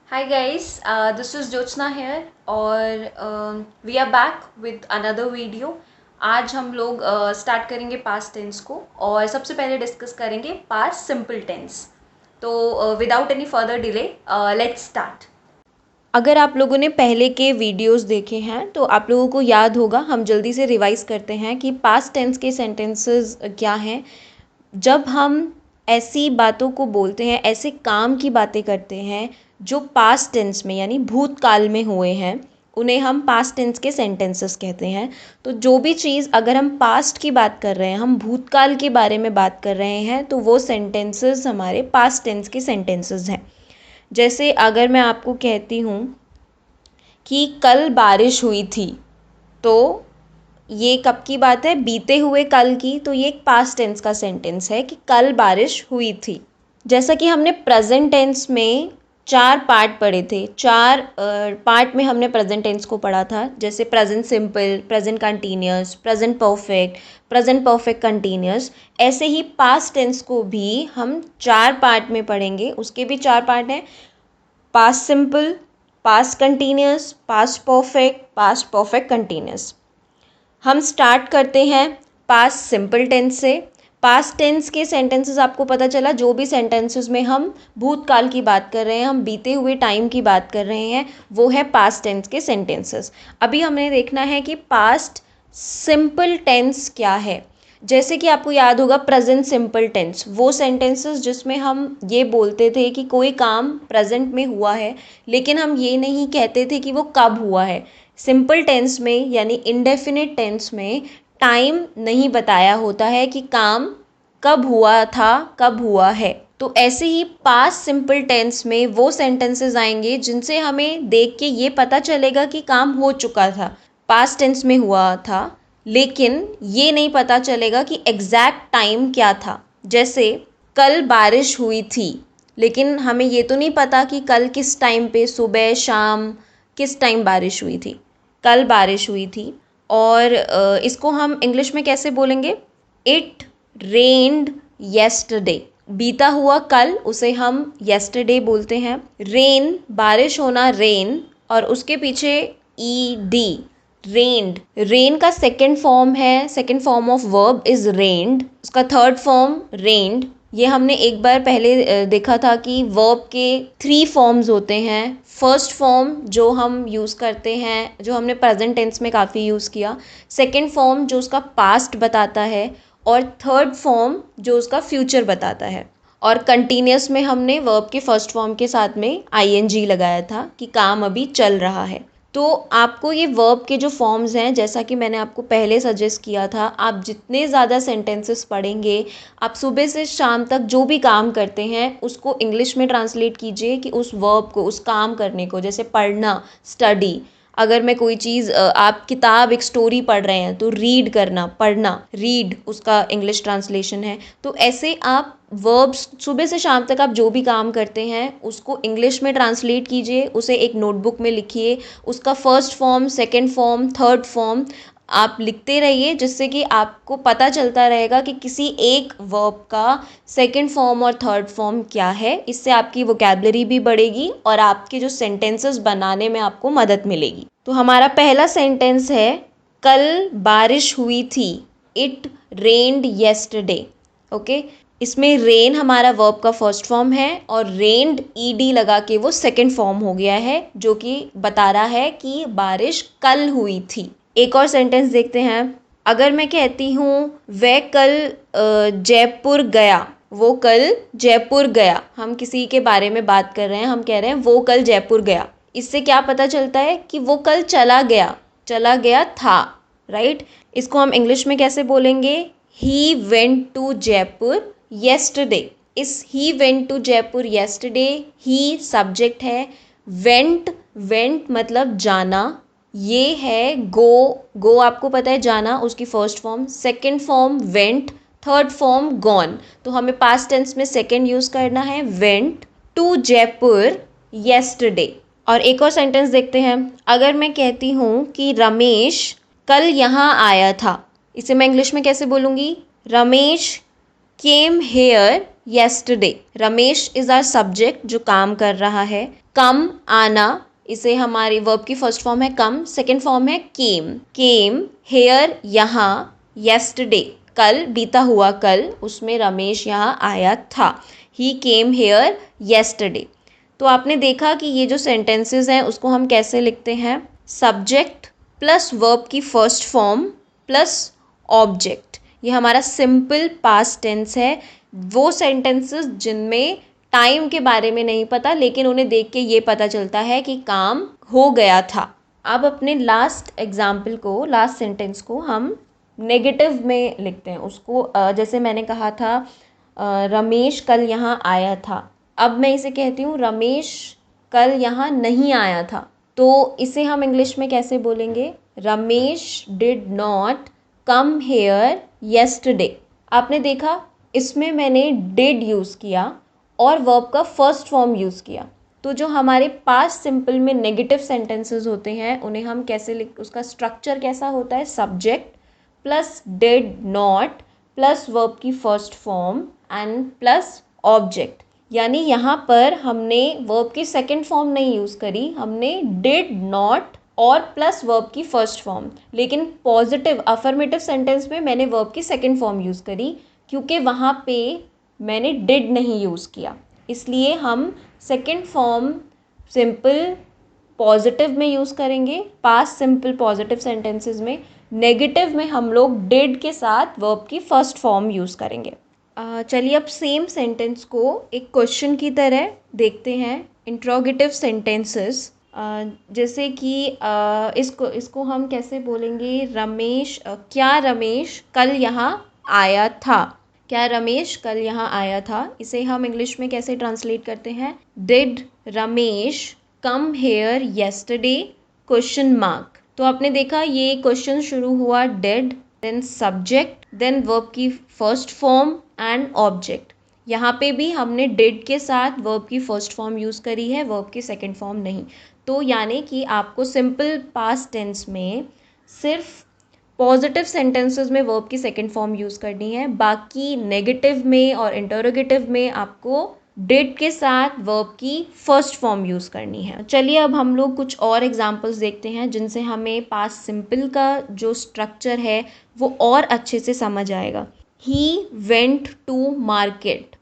Hi guys, this is Jyotsna here और we are back with another video। आज हम लोग स्टार्ट करेंगे पास्ट टेंस को और सबसे पहले डिस्कस करेंगे पास्ट सिंपल टेंस। तो without any further delay let's start. अगर आप लोगों ने पहले के वीडियोस देखे हैं तो आप लोगों को याद होगा, हम जल्दी से रिवाइज करते हैं कि पास्ट टेंस के सेंटेंसेस क्या हैं। जब हम ऐसी बातों को बोलते हैं, ऐसे काम की बातें करते हैं जो पास्ट टेंस में यानी भूतकाल में हुए हैं, उन्हें हम पास्ट टेंस के सेंटेंसेस कहते हैं। तो जो भी चीज़ अगर हम पास्ट की बात कर रहे हैं, हम भूतकाल के बारे में बात कर रहे हैं, तो वो सेंटेंसेस हमारे पास्ट टेंस के सेंटेंसेस हैं। जैसे अगर मैं आपको कहती हूँ कि कल बारिश हुई थी, तो ये कब की बात है? बीते हुए कल की। तो ये एक पास्ट टेंस का सेंटेंस है कि कल बारिश हुई थी। जैसा कि हमने प्रेजेंट टेंस में 4 पार्ट पढ़े थे, 4 पार्ट में हमने प्रेजेंट टेंस को पढ़ा था। जैसे present simple, present continuous, present perfect continuous. ऐसे ही पास्ट टेंस को भी हम 4 पार्ट में पढ़ेंगे। उसके भी 4 पार्ट हैं: past simple, past continuous, past perfect continuous. हम स्टार्ट करते हैं पास्ट सिंपल टेंस से। पास्ट टेंस के सेंटेंसेस आपको पता चला, जो भी सेंटेंसेस में हम भूतकाल की बात कर रहे हैं, हम बीते हुए टाइम की बात कर रहे हैं, वो है पास्ट टेंस के सेंटेंसेस। अभी हमने देखना है कि पास्ट सिंपल टेंस क्या है। जैसे कि आपको याद होगा प्रेजेंट सिंपल टेंस, वो सेंटेंसेस जिसमें हम ये बोलते थे कि कोई काम प्रेजेंट में हुआ है, लेकिन हम ये नहीं कहते थे कि वो कब हुआ है। सिंपल टेंस में यानी इंडेफिनिट टेंस में टाइम नहीं बताया होता है कि काम कब हुआ था, कब हुआ है। तो ऐसे ही पास्ट सिंपल टेंस में वो सेंटेंसेस आएंगे जिनसे हमें देख के ये पता चलेगा कि काम हो चुका था, पास्ट टेंस में हुआ था, लेकिन ये नहीं पता चलेगा कि एग्जैक्ट टाइम क्या था। जैसे कल बारिश हुई थी, लेकिन हमें ये तो नहीं पता कि कल किस टाइम पे, सुबह शाम किस टाइम बारिश हुई थी। कल बारिश हुई थी। और इसको हम इंग्लिश में कैसे बोलेंगे? It rained yesterday. बीता हुआ कल, उसे हम येस्टरडे बोलते हैं। रेन, बारिश होना, रेन, और उसके पीछे ई डी, रेन्ड। रेन का सेकेंड फॉर्म है, second form of verb is rained. उसका थर्ड फॉर्म रेन्ड। ये हमने एक बार पहले देखा था कि वर्ब के 3 फॉर्म्स होते हैं। फर्स्ट फॉर्म जो हम यूज़ करते हैं, जो हमने प्रेजेंट टेंस में काफ़ी यूज़ किया। सेकेंड फॉर्म जो उसका पास्ट बताता है, और थर्ड फॉर्म जो उसका फ्यूचर बताता है। और कंटिन्यूअस में हमने वर्ब के फर्स्ट फॉर्म के साथ में आईएनजी लगाया था कि काम अभी चल रहा है। तो आपको ये वर्ब के जो फॉर्म्स हैं, जैसा कि मैंने आपको पहले सजेस्ट किया था, आप जितने ज़्यादा सेंटेंसेस पढ़ेंगे, आप सुबह से शाम तक जो भी काम करते हैं उसको इंग्लिश में ट्रांसलेट कीजिए कि उस वर्ब को, उस काम करने को। जैसे पढ़ना, स्टडी। अगर मैं कोई चीज़, आप किताब, एक स्टोरी पढ़ रहे हैं, तो रीड करना, पढ़ना, रीड उसका इंग्लिश ट्रांसलेशन है। तो ऐसे आप वर्ब्स सुबह से शाम तक आप जो भी काम करते हैं उसको इंग्लिश में ट्रांसलेट कीजिए, उसे एक नोटबुक में लिखिए। उसका first form, second form, third form आप लिखते रहिए, जिससे कि आपको पता चलता रहेगा कि किसी एक वर्ब का सेकेंड फॉर्म और थर्ड फॉर्म क्या है। इससे आपकी वोकैबलरी भी बढ़ेगी और आपके जो सेंटेंसेस बनाने में आपको मदद मिलेगी। तो हमारा पहला सेंटेंस है, कल बारिश हुई थी। It rained yesterday. ओके, इसमें रेन हमारा वर्ब का फर्स्ट फॉर्म है और रेन्ड ईडी लगा के वो सेकेंड फॉर्म हो गया है, जो कि बता रहा है कि बारिश कल हुई थी। एक और सेंटेंस देखते हैं। अगर मैं कहती हूँ वह कल जयपुर गया, वो कल जयपुर गया, हम किसी के बारे में बात कर रहे हैं, हम कह रहे हैं वो कल जयपुर गया। इससे क्या पता चलता है कि वो कल चला गया था, राइट। इसको हम इंग्लिश में कैसे बोलेंगे? He went to Jaipur yesterday. इस he went to Jaipur yesterday, he subject है, वेंट मतलब जाना, ये है गो आपको पता है जाना, उसकी first form. Second form went, third form gone. तो हमें पास्ट टेंस में सेकेंड यूज़ करना है, वेंट टू जयपुर येस्टरडे। और एक और सेंटेंस देखते हैं। अगर मैं कहती हूँ कि रमेश कल यहाँ आया था, इसे मैं इंग्लिश में कैसे बोलूँगी? Ramesh came here yesterday. Ramesh is our subject जो काम कर रहा है. कम आना, इसे हमारी वर्ब की फर्स्ट फॉर्म है कम, सेकेंड फॉर्म है केम. केम हेयर यहाँ, yesterday कल, बीता हुआ कल, उसमें रमेश यहाँ आया था. ही केम हेयर yesterday. तो आपने देखा कि ये जो सेंटेंसेस हैं उसको हम कैसे लिखते हैं. सब्जेक्ट प्लस वर्ब की फर्स्ट फॉर्म प्लस ऑब्जेक्ट. ये हमारा सिंपल पास्ट टेंस है. वो सेंटेंसेस जिनमें टाइम के बारे में नहीं पता लेकिन उन्हें देख के ये पता चलता है कि काम हो गया था. अब अपने लास्ट एग्जाम्पल को, लास्ट सेंटेंस को हम नेगेटिव में लिखते हैं. उसको जैसे मैंने कहा था रमेश कल यहाँ आया था. अब मैं इसे कहती हूँ रमेश कल यहाँ नहीं आया था. तो इसे हम इंग्लिश में कैसे बोलेंगे. Ramesh did not come here yesterday. आपने देखा इसमें मैंने डिड यूज़ किया और वर्ब का फर्स्ट फॉर्म यूज़ किया. तो जो हमारे पास्ट सिंपल में नेगेटिव सेंटेंसेस होते हैं उन्हें हम कैसे लिख, उसका स्ट्रक्चर कैसा होता है. Subject plus did not plus verb की first form and plus object. यानी यहाँ पर हमने वर्ब की सेकेंड फॉर्म नहीं यूज़ करी, हमने डिड नॉट और प्लस वर्ब की फर्स्ट फॉर्म. लेकिन पॉजिटिव अफर्मेटिव सेंटेंस में मैंने वर्ब की सेकेंड फॉर्म यूज़ करी क्योंकि वहाँ पे मैंने डिड नहीं यूज़ किया. इसलिए हम सेकेंड फॉर्म सिंपल पॉजिटिव में यूज़ करेंगे. पास्ट सिंपल पॉजिटिव सेंटेंसेस में. नेगेटिव में हम लोग डिड के साथ वर्ब की फर्स्ट फॉर्म यूज़ करेंगे. चलिए अब सेम सेंटेंस को एक क्वेश्चन की तरह देखते हैं. इंट्रोगेटिव सेंटेंसेस, जैसे कि इसको हम कैसे बोलेंगे. रमेश क्या रमेश कल यहाँ आया था. क्या रमेश कल यहाँ आया था. इसे हम इंग्लिश में कैसे ट्रांसलेट करते हैं. Did Ramesh come here yesterday question mark. तो आपने देखा ये क्वेश्चन शुरू हुआ did, then subject, then verb की फर्स्ट फॉर्म एंड ऑब्जेक्ट. यहाँ पे भी हमने डिड के साथ वर्ब की फर्स्ट फॉर्म यूज़ करी है, वर्ब की सेकेंड फॉर्म नहीं. तो यानी कि आपको सिंपल पास्ट टेंस में सिर्फ पॉजिटिव सेंटेंसेस में वर्ब की सेकेंड फॉर्म यूज़ करनी है. बाकी नेगेटिव में और इंटरोगेटिव में आपको डिड के साथ वर्ब की फर्स्ट फॉर्म यूज़ करनी है. चलिए अब हम लोग कुछ और एग्जांपल्स देखते हैं जिनसे हमें पास्ट सिंपल का जो स्ट्रक्चर है वो और अच्छे से समझ आएगा. He went to market.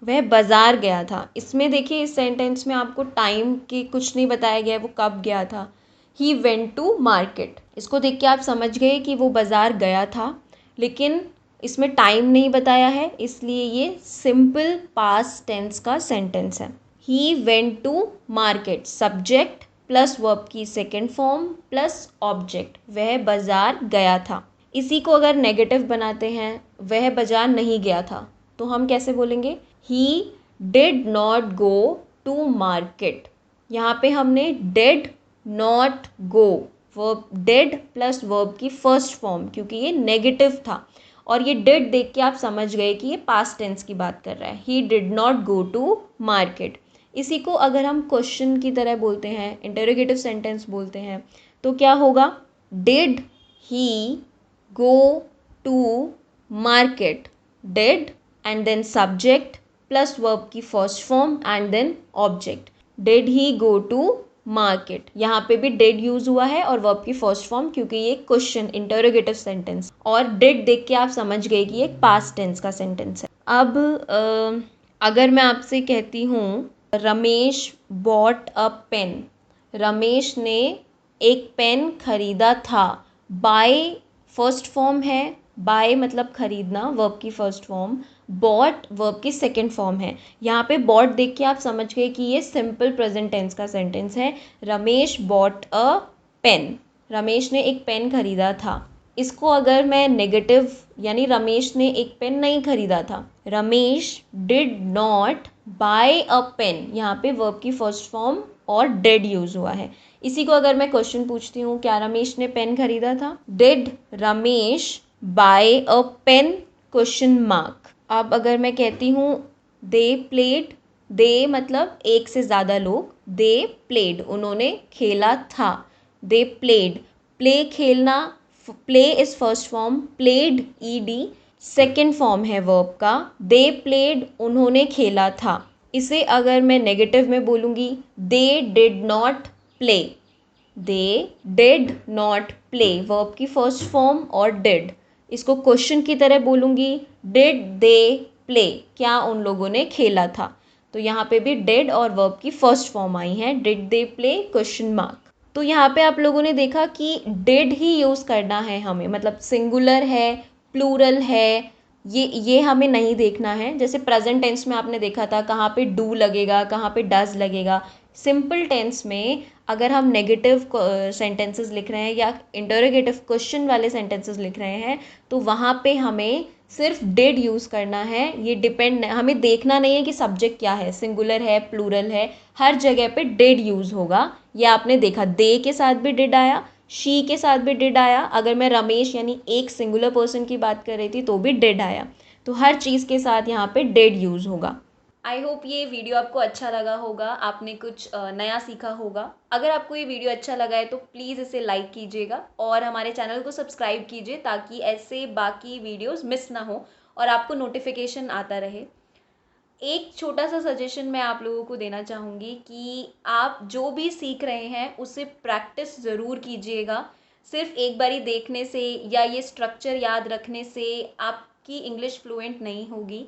वह बाज़ार गया था. इसमें देखिए इस सेंटेंस में आपको टाइम की कुछ नहीं बताया गया है, वो कब गया था. He went to market. इसको देख के आप समझ गए कि वो बाज़ार गया था, लेकिन इसमें टाइम नहीं बताया है, इसलिए ये सिंपल पास्ट टेंस का सेंटेंस है. He went to market. Subject plus verb की सेकेंड फॉर्म प्लस ऑब्जेक्ट. वह बाज़ार गया था. इसी को अगर नेगेटिव बनाते हैं, वह बाज़ार नहीं गया था, तो हम कैसे बोलेंगे. He did not go to market. यहाँ पे हमने did not go, verb did plus verb की फर्स्ट फॉर्म, क्योंकि ये नेगेटिव था और ये डिड देख के आप समझ गए कि ये पास्ट टेंस की बात कर रहा है. He did not go to market. इसी को अगर हम क्वेश्चन की तरह बोलते हैं, इंटरोगेटिव सेंटेंस बोलते हैं, तो क्या होगा. Did he go to market. Did and then subject plus verb की first form and then object. Did he go to market. यहाँ पे भी डिड यूज हुआ है और वर्ब की फर्स्ट फॉर्म, क्योंकि ये क्वेश्चन इंटरोगेटिव सेंटेंस, और डिड देख के आप समझ गए कि ये पास्ट टेंस का सेंटेंस है. अब अगर मैं आपसे कहती हूँ Ramesh bought a pen. Ramesh ने एक पेन खरीदा था. बाय फर्स्ट फॉर्म है. बाय मतलब खरीदना, वर्ब की फर्स्ट फॉर्म. बॉट वर्ब की सेकेंड फॉर्म है. यहाँ पे बॉट देख के आप समझ गए कि ये सिंपल प्रेजेंट टेंस का सेंटेंस है. Ramesh bought a pen. Ramesh ने एक पेन खरीदा था. इसको अगर मैं नेगेटिव, यानी रमेश ने एक पेन नहीं खरीदा था. Ramesh did not buy a pen. यहाँ पे वर्ब की फर्स्ट फॉर्म और डिड यूज हुआ है. इसी को अगर मैं क्वेश्चन पूछती हूँ, क्या रमेश ने पेन खरीदा था. Did Ramesh buy a pen question mark. अब अगर मैं कहती हूँ दे प्लेड. दे मतलब एक से ज़्यादा लोग. दे प्लेड उन्होंने खेला था. They played. प्ले खेलना, play is first form. Played ed. Second form है वर्ब का, दे प्लेड, उन्होंने खेला था। इसे अगर मैं नेगेटिव में बोलूँगी, they did not play, they did not play, verb की फर्स्ट फॉर्म और डिड। इसको क्वेश्चन की तरह बोलूँगी, डिड दे प्ले, क्या उन लोगों ने खेला था। तो यहाँ पे भी डिड और वर्ब की फर्स्ट फॉर्म आई है, did they play question mark. तो यहाँ पे आप लोगों ने देखा कि डिड ही यूज़ करना है हमें, मतलब सिंगुलर है, प्लूरल है, ये हमें नहीं देखना है। जैसे प्रेजेंट टेंस में आपने देखा था कहाँ पे डू लगेगा, कहाँ पे डज लगेगा। सिंपल टेंस में अगर हम नेगेटिव सेंटेंसेस लिख रहे हैं या इंटरोगेटिव क्वेश्चन वाले सेंटेंसेस लिख रहे हैं, तो वहाँ पे हमें सिर्फ डिड यूज़ करना है। ये डिपेंड, हमें देखना नहीं है कि सब्जेक्ट क्या है, सिंगुलर है, प्लूरल है, हर जगह पे डिड यूज़ होगा। ये आपने देखा, दे के साथ भी डिड आया, शी के साथ भी डिड आया, अगर मैं रमेश यानी एक सिंगुलर पर्सन की बात कर रही थी तो भी डिड आया। तो हर चीज़ के साथ यहाँ पे डिड यूज़ होगा। आई होप ये वीडियो आपको अच्छा लगा होगा, आपने कुछ नया सीखा होगा। अगर आपको ये वीडियो अच्छा लगा है तो प्लीज़ इसे लाइक कीजिएगा और हमारे चैनल को सब्सक्राइब कीजिए ताकि ऐसे बाकी वीडियोस मिस ना हो और आपको नोटिफिकेशन आता रहे। एक छोटा सा सजेशन मैं आप लोगों को देना चाहूँगी कि आप जो भी सीख रहे हैं उसे प्रैक्टिस ज़रूर कीजिएगा। सिर्फ एक बारी देखने से या ये स्ट्रक्चर याद रखने से आपकी इंग्लिश फ्लुएंट नहीं होगी।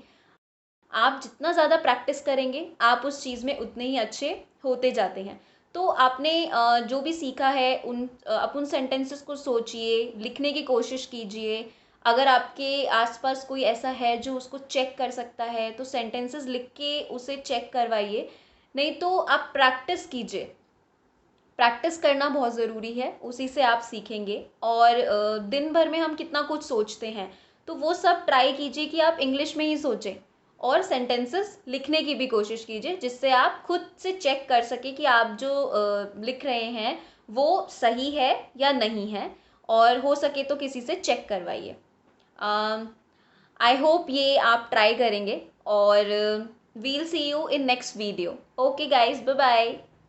आप जितना ज़्यादा प्रैक्टिस करेंगे आप उस चीज़ में उतने ही अच्छे होते जाते हैं। तो आपने जो भी सीखा है आप उन सेंटेंसेस को सोचिए, लिखने की कोशिश कीजिए। अगर आपके आसपास कोई ऐसा है जो उसको चेक कर सकता है तो सेंटेंसेस लिख के उसे चेक करवाइए, नहीं तो आप प्रैक्टिस कीजिए। प्रैक्टिस करना बहुत ज़रूरी है, उसी से आप सीखेंगे। और दिन भर में हम कितना कुछ सोचते हैं, तो वो सब ट्राई कीजिए कि आप इंग्लिश में ही सोचें और सेंटेंसेस लिखने की भी कोशिश कीजिए, जिससे आप खुद से चेक कर सके कि आप जो लिख रहे हैं वो सही है या नहीं है, और हो सके तो किसी से चेक करवाइए। आई होप ये आप ट्राई करेंगे और we'll see you in next video. Okay guys, bye bye.